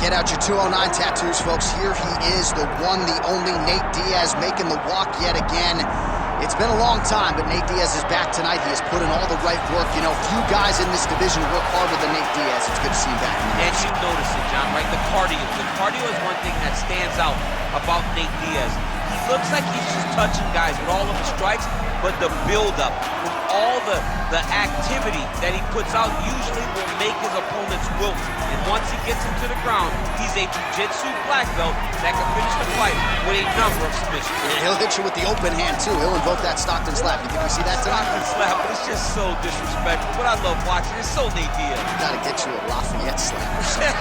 Get out your 209 tattoos, folks. Here he is, the one, the only Nate Diaz, making the walk yet again. It's been a long time, but Nate Diaz is back tonight. He has put in all the right work. You know, few guys in this division work harder than Nate Diaz. It's good to see him back in the And you notice it, John, right? The cardio. The cardio is one thing that stands out about Nate Diaz. He looks like he's just touching guys with all of the strikes, but the build-up, with all the activity that he puts out, usually will make his opponents wilt. And once he gets him to the ground, he's a jiu-jitsu black belt that can finish the fight with a number of submissions. He'll hit you with the open hand, too. He'll invoke that Stockton slap. You think we see that tonight? Stockton slap, but it's just so disrespectful. But I love watching it. It's so Nate Diaz. Gotta get you a Lafayette slap or something.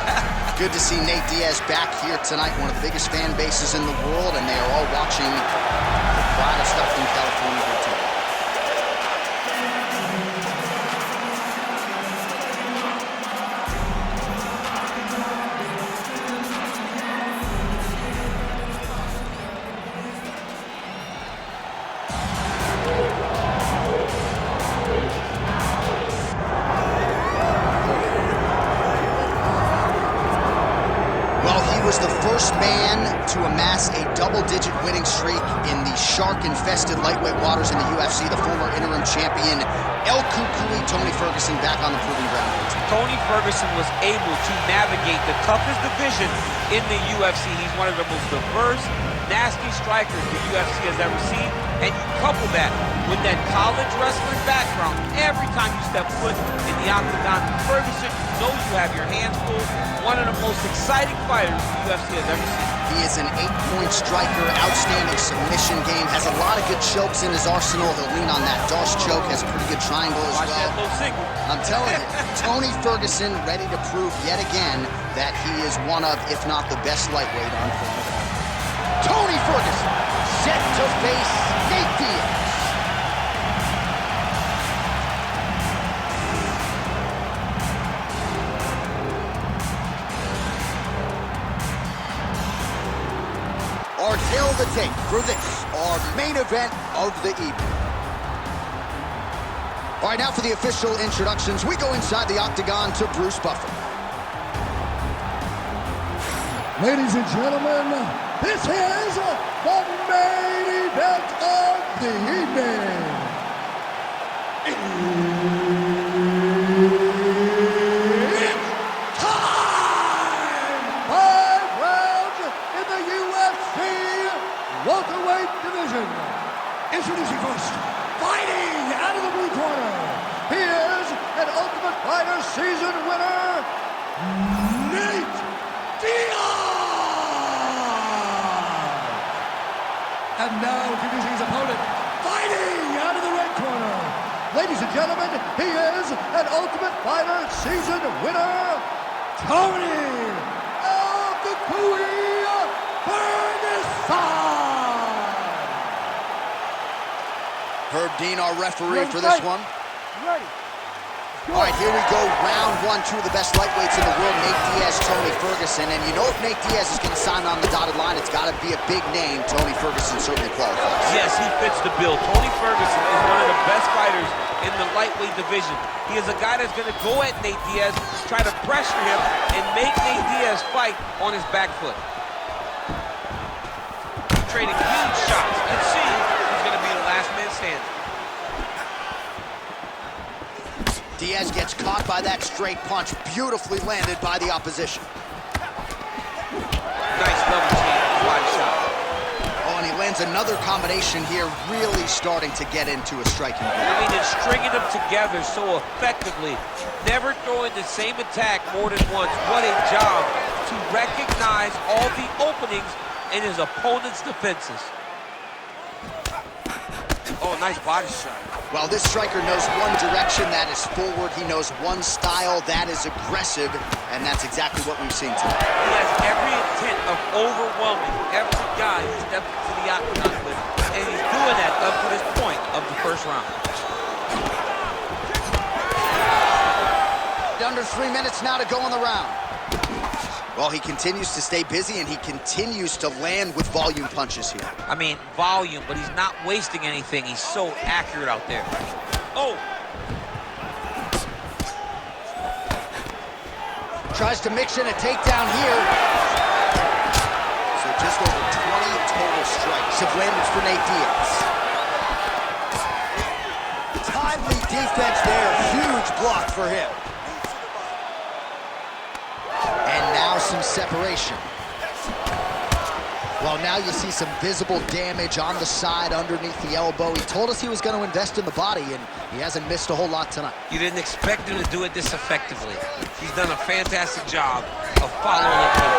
Good to see Nate Diaz back here tonight, one of the biggest fan bases in the world, and they are all watching the pride of Stockton, California here tonight. Was the first man to amass a double-digit winning streak in the shark-infested lightweight waters in the UFC, the former interim champion El Cucuy Tony Furguson back on the proving ground. Tony Furguson was able to navigate the toughest division in the UFC. He's one of the most diverse, nasty strikers the UFC has ever seen, and you couple that with that college wrestling background. Every time you step foot in the octagon, Furguson, you know you have your hands full. One of the most exciting fighters the UFC has ever seen. He is an 8-point striker, outstanding submission game, has a lot of good chokes in his arsenal. He'll lean on that Doss choke, has a pretty good triangle as Watch well. that low single. I'm telling you, Tony Furguson ready to prove yet again that he is one of, if not the best lightweight on planet Earth. Tony Furguson, set to face Nate Diaz. Our tail of the tape for this, our main event of the evening. All right, now for the official introductions, we go inside the octagon to Bruce Buffer. Ladies and gentlemen, this is the main event of the evening. It's time! 5 rounds in the UFC welterweight division. Introducing first, fighting out of the blue corner. He is an Ultimate Fighter season winner, Nate Diaz. And now introducing his opponent, fighting out of the red corner. Ladies and gentlemen, he is an Ultimate Fighter season winner, Tony El Cucuy Furguson. Herb Dean, our referee for this one. Ready. All right, here we go. Round 1, 2 of the best lightweights in the world, Nate Diaz, Tony Furguson. And you know if Nate Diaz is going to sign on the dotted line, it's got to be a big name. Tony Furguson certainly qualifies. Yes, he fits the bill. Tony Furguson is one of the best fighters in the lightweight division. He is a guy that's going to go at Nate Diaz, try to pressure him, and make Nate Diaz fight on his back foot. Trading huge shots. You can see he's going to be the last man standing. Diaz gets caught by that straight punch, beautifully landed by the opposition. Nice double team, body shot. Oh, and he lands another combination here, really starting to get into a striking game. I mean, it's stringing them together so effectively, never throwing the same attack more than once. What a job to recognize all the openings in his opponent's defenses. Oh, nice body shot. Well, this striker knows one direction, that is forward. He knows one style, that is aggressive, and that's exactly what we've seen tonight. He has every intent of overwhelming every guy he steps into the octagon with, and he's doing that up to this point of the first round. Under 3 minutes now to go in the round. Well, he continues to stay busy, and he continues to land with volume punches here. I mean, volume, but he's not wasting anything. He's so accurate out there. Oh! Tries to mix in a takedown here. So just over 20 total strikes have landed for Nate Diaz. Timely defense there. Huge block for him. And now some separation. Well, now you see some visible damage on the side underneath the elbow. He told us he was going to invest in the body, and he hasn't missed a whole lot tonight. You didn't expect him to do it this effectively. He's done a fantastic job of following the tempo.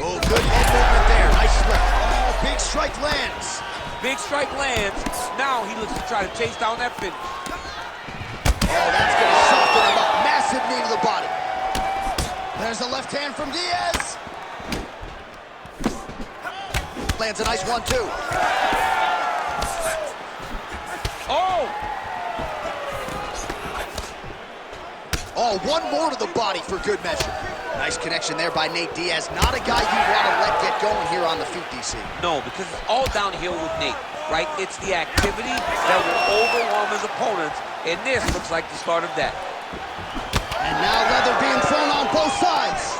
Oh, good head movement there. Nice left. Oh, big strike lands. Big strike lands. Now he looks to try to chase down that finish. Oh, that's going to soften him up. Massive knee to the body. There's the left hand from Diaz. Lands a nice 1-2. Oh! Oh, one more to the body for good measure. Nice connection there by Nate Diaz. Not a guy you want to let get going here on the feet, DC. No, because it's all downhill with Nate, right? It's the activity that will overwhelm his opponents, and this looks like the start of that. And now leather being thrown on both sides.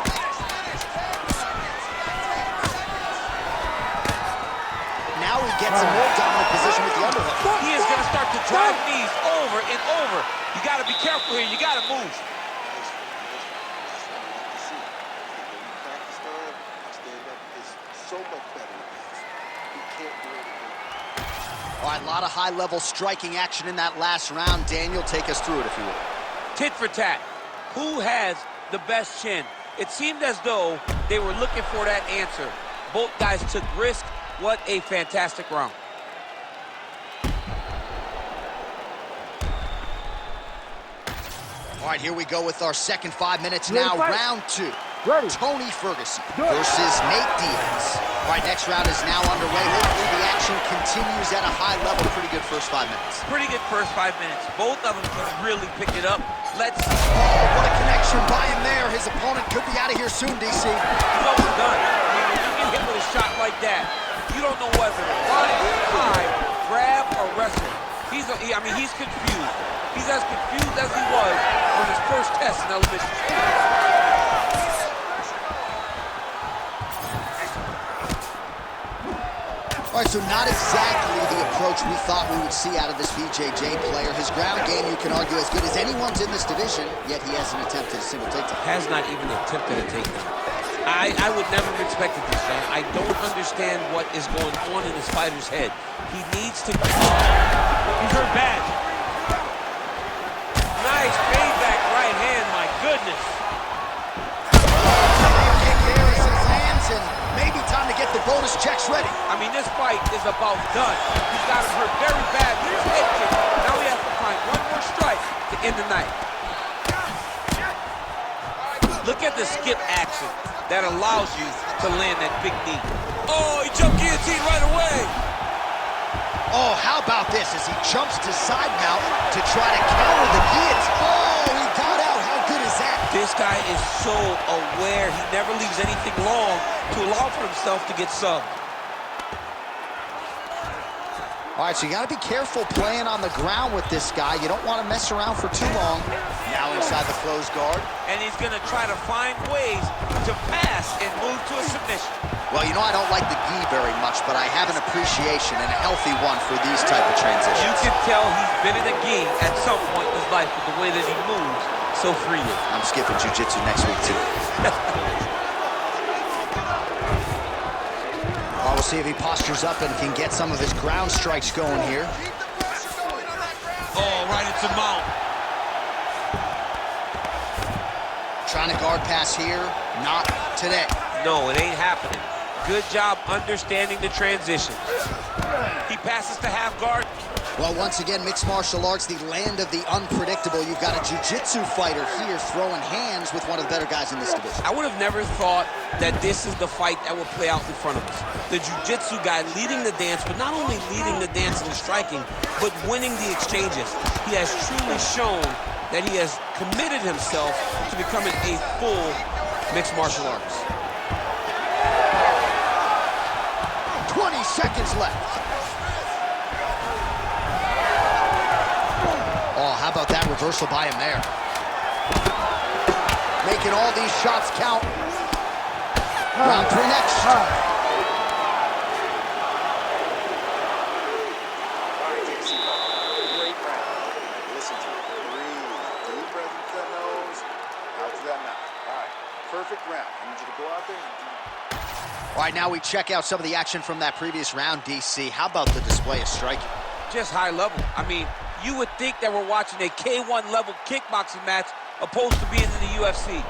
Now he gets a more dominant position with the underhook. He is going to start to drive knees over and over. You got to be careful here. You got to move. All right, a lot of high-level striking action in that last round. Daniel, take us through it, if you will. Tit for tat. Who has the best chin? It seemed as though they were looking for that answer. Both guys took risk. What a fantastic round. All right, here we go with our second 5 minutes now. Round 2. Ready. Tony Furguson versus Nate Diaz. All right, next round is now underway. Hopefully the action continues at a high level. Pretty good first 5 minutes. Pretty good first 5 minutes. Both of them could really pick it up. Let's see. Oh, what a connection by him there. His opponent could be out of here soon, DC. He's almost done. I mean, when you get hit with a shot like that, you don't know whether to run, hide, grab, or wrestle. He's confused. He's as confused as he was on his first test in elementary school. All right, so not exactly the approach we thought we would see out of this BJJ player. His ground game, you can argue, as good as anyone's in this division, yet he hasn't attempted a single takedown. Has not even attempted a takedown. I would never have expected this, man. I don't understand what is going on in this fighter's head. He needs to... He's hurt bad. Nice payback right hand, my goodness. Kick there as it lands, and maybe time to get the bonus checks ready. I mean, this fight is about done. He's got him hurt very bad. Here's head kick. Now he has to find one more strike to end the night. Look at the skip action that allows you to land that big knee. Oh, he jumped guillotine right away. Oh, how about this as he jumps to side mount to try to counter the guillotine. Oh, he got out. How good is that? This guy is so aware. He never leaves anything long to allow for himself to get subbed. All right, so you got to be careful playing on the ground with this guy. You don't want to mess around for too long. Now inside the closed guard. And he's going to try to find ways to pass and move to a submission. Well, you know I don't like the gi very much, but I have an appreciation and a healthy one for these type of transitions. You can tell he's been in a gi at some point in his life with the way that he moves so freely. I'm skipping jiu-jitsu next week, too. We'll see if he postures up and can get some of his ground strikes going here. Oh, right into mount. Trying to guard pass here. Not today. No, it ain't happening. Good job understanding the transition. He passes to half guard. Well, once again, mixed martial arts, the land of the unpredictable. You've got a jiu-jitsu fighter here throwing hands with one of the better guys in this division. I would have never thought that this is the fight that would play out in front of us. The jiu-jitsu guy leading the dance, but not only leading the dance in the striking, but winning the exchanges. He has truly shown that he has committed himself to becoming a full mixed martial artist. 20 seconds left. about that reversal by him there? Making all these shots count. Round 3 next. All right, Diaz, great round. Listen to it. Breathe. Deep breath into that nose, out through that mouth. All right, perfect round. I need you to go out there and do. All right, now we check out some of the action from that previous round, DC. How about the display of striking? Just high level. I mean, you would think that we're watching a K1 level kickboxing match opposed to being in the UFC.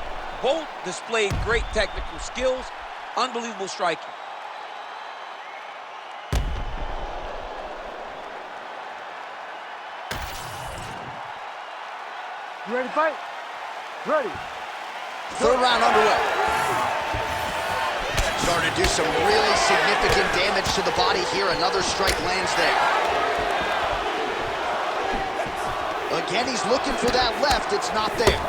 Both displayed great technical skills, unbelievable striking. You ready to fight? Ready. Third round underway. Starting to do some really significant damage to the body here. Another strike lands there. Again, he's looking for that left. It's not there.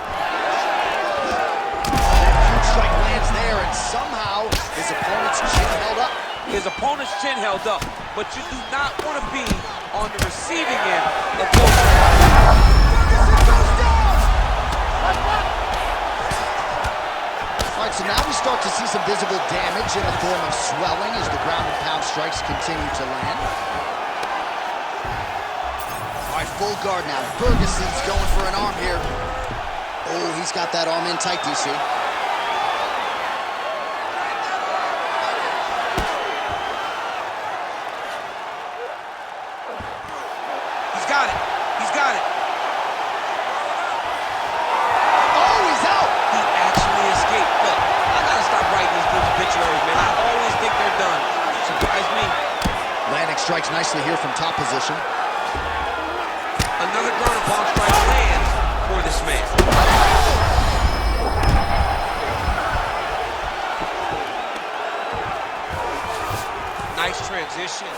Huge strike lands there, and somehow his opponent's chin held up. His opponent's chin held up, but you do not want to be on the receiving end of those. All right, so now we start to see some visible damage in the form of swelling as the ground and pound strikes continue to land. All right, full guard now. Furguson's going for an arm here. Oh, he's got that arm in tight, DC. He's got it. He's got it. Oh, he's out! He actually escaped. Look, I gotta stop writing these dudes obituaries, man. I always think they're done. Surprise me. Landing strikes nicely here from top position. Another ground and pound strike lands for this man. Nice transition.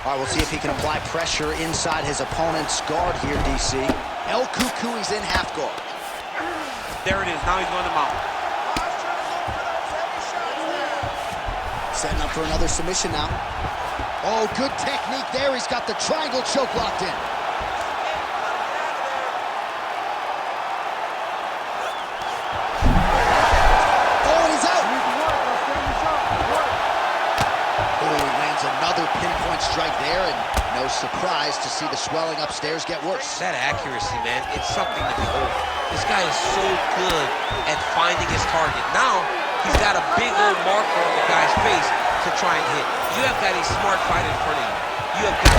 All right, we'll see if he can apply pressure inside his opponent's guard here, DC. El Cucuy's in half guard. There it is. Now he's going to mount. Setting up for another submission now. Oh, good technique there. He's got the triangle choke locked in. Oh, and he's out. Oh, he lands another pinpoint strike there, and no surprise to see the swelling upstairs get worse. That accuracy, man, it's something to behold. This guy is so good at finding his target. Now, he's got a big old marker on the guy's face to try and hit. You have got a smart fighter in front of you. You have got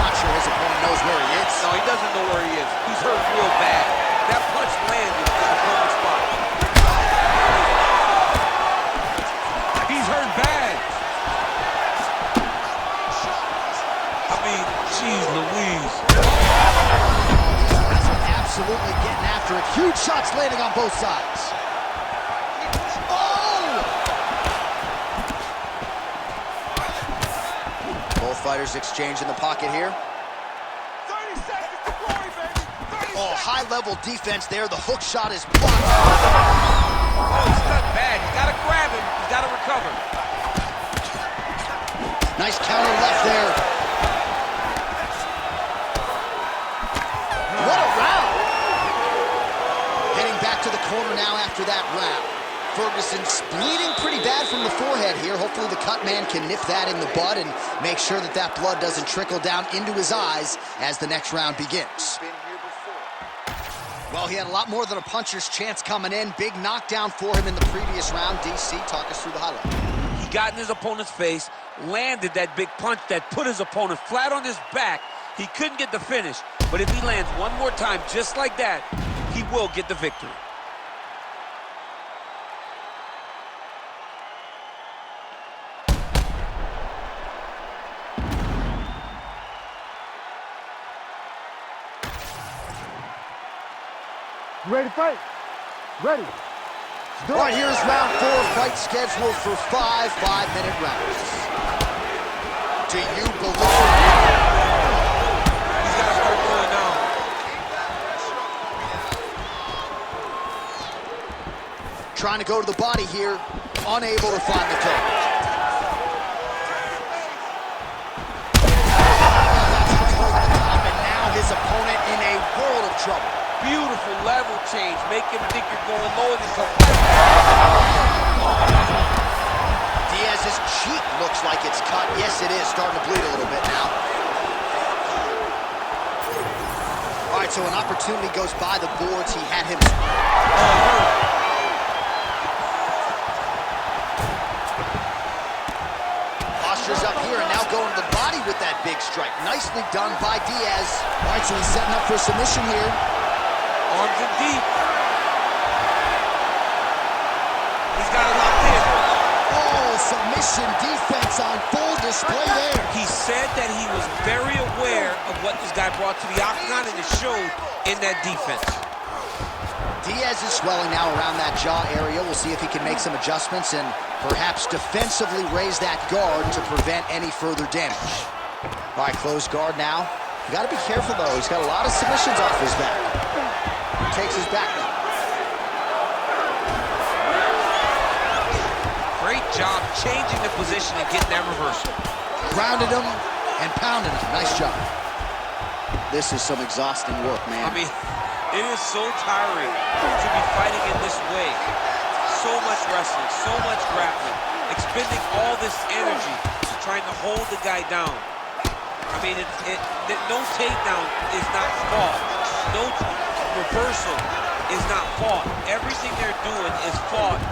Not sure his opponent knows where he is. No, he doesn't know where he is. He's hurt real bad. That punch landed in the perfect spot. He's hurt bad. I mean, geez Louise. Absolutely getting after it. Huge shots landing on both sides. Both fighters exchange in the pocket here. 30 seconds to glory, baby. Oh, high-level defense there. The hook shot is blocked. Oh, he's cut bad. He's got to grab him. He's got to recover. Nice counter left there. What a round! Getting back to the corner now after that round. Furguson's bleeding pretty bad from the forehead here. Hopefully the cut man can nip that in the bud and make sure that that blood doesn't trickle down into his eyes as the next round begins. Been here before. Well, he had a lot more than a puncher's chance coming in. Big knockdown for him in the previous round. DC, talk us through the highlight. He got in his opponent's face, landed that big punch that put his opponent flat on his back. He couldn't get the finish, but if he lands one more time just like that, he will get the victory. You ready to fight? Ready. All right, here's round 4, fight scheduled for 5 5-minute rounds. Do you believe He's got to start going now. Trying to go to the body here, unable to find the target. his opponent in a world of trouble. Beautiful level change. Make him think you're going lower than come. Diaz's cheek looks like it's cut. Yes, it is. Starting to bleed a little bit now. All right, so an opportunity goes by the boards. He had him. Posture's up here and now going to the body with that big strike. Nicely done by Diaz. All right, so he's setting up for submission here. Arms in deep. He's got it locked in. Oh, submission defense on full display there. He said that he was very aware of what this guy brought to the octagon, and it showed in that defense. Diaz is swelling now around that jaw area. We'll see if he can make some adjustments and perhaps defensively raise that guard to prevent any further damage. All right, closed guard now. You got to be careful, though. He's got a lot of submissions off his back. Takes his back now. Great job changing the position and getting that reversal. Grounded him and pounded him. Nice job. This is some exhausting work, man. I mean, it is so tiring to be fighting in this way. So much wrestling, so much grappling, expending all this energy trying to hold the guy down. I mean, no takedown is not fought. No reversal is not fought. Everything they're doing is fought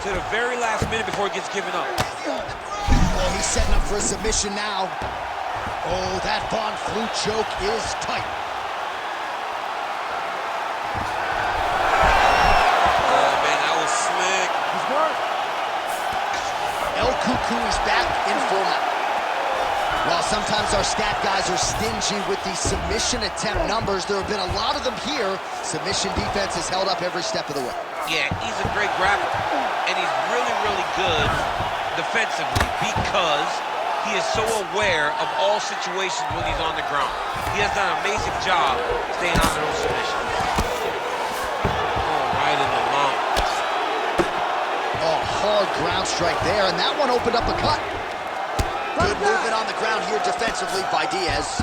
to the very last minute before it gets given up. Oh, he's setting up for a submission now. Oh, that Von Flue choke is tight. Oh, man, that was slick. He's worked. El Cuckoo is back in format. While sometimes our stat guys are stingy with the submission attempt numbers, there have been a lot of them here. Submission defense has held up every step of the way. Yeah, he's a great grappler, and he's really, really good defensively because he is so aware of all situations when he's on the ground. He has done an amazing job staying out of those submissions. Oh, right in the lung. Oh, hard ground strike there, and that one opened up a cut. Good movement on the ground here defensively by Diaz.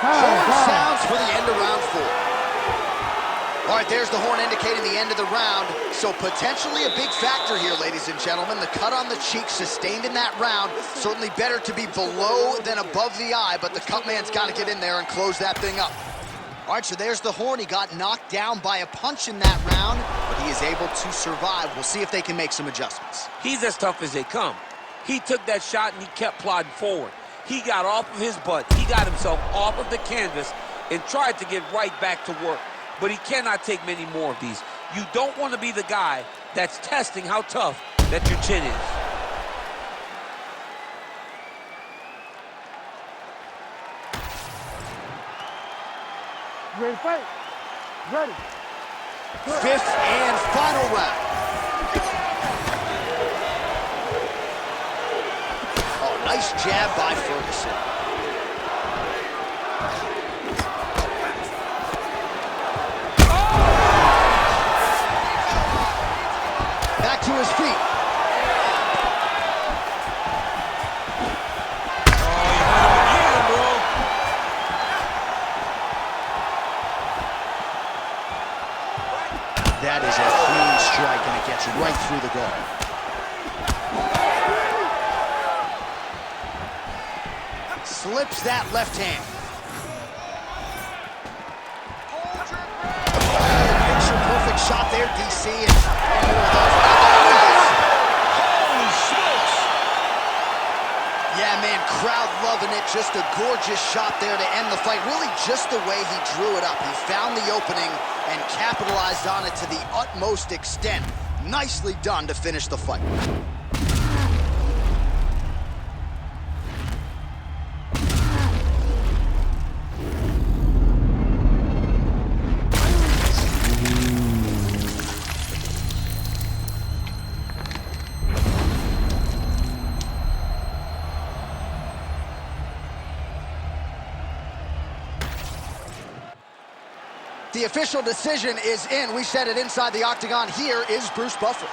Horn sounds for the end of round 4. All right, there's the horn indicating the end of the round. So potentially a big factor here, ladies and gentlemen. The cut on the cheek sustained in that round. Certainly better to be below than above the eye, but the cut man's got to get in there and close that thing up. All right, so there's the horn. He got knocked down by a punch in that round, but he is able to survive. We'll see if they can make some adjustments. He's as tough as they come. He took that shot and he kept plodding forward. He got off of his butt. He got himself off of the canvas and tried to get right back to work. But he cannot take many more of these. You don't want to be the guy that's testing how tough that your chin is. Ready to fight? Ready. Fifth and final round. Oh, nice jab by Furguson. Back to his feet. That is a clean strike, and it gets right through the guard. Slips that left hand. Picture perfect shot there, DC. And holy smokes! Yeah, man, crowd loving it. Just a gorgeous shot there to end the fight. Really just the way he drew it up. He found the opening and capitalized on it to the utmost extent. Nicely done to finish the fight. The official decision is in. We said it inside the octagon. Here is Bruce Buffer.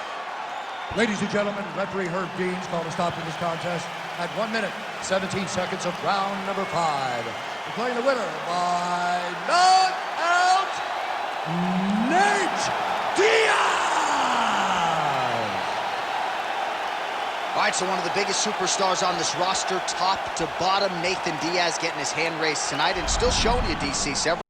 Ladies and gentlemen, referee Herb Deans called a stop to this contest at 1 minute, 17 seconds of round number 5. Declaring the winner by knockout, Nate Diaz! All right, so one of the biggest superstars on this roster, top to bottom, Nathan Diaz getting his hand raised tonight and still showing you, DC, several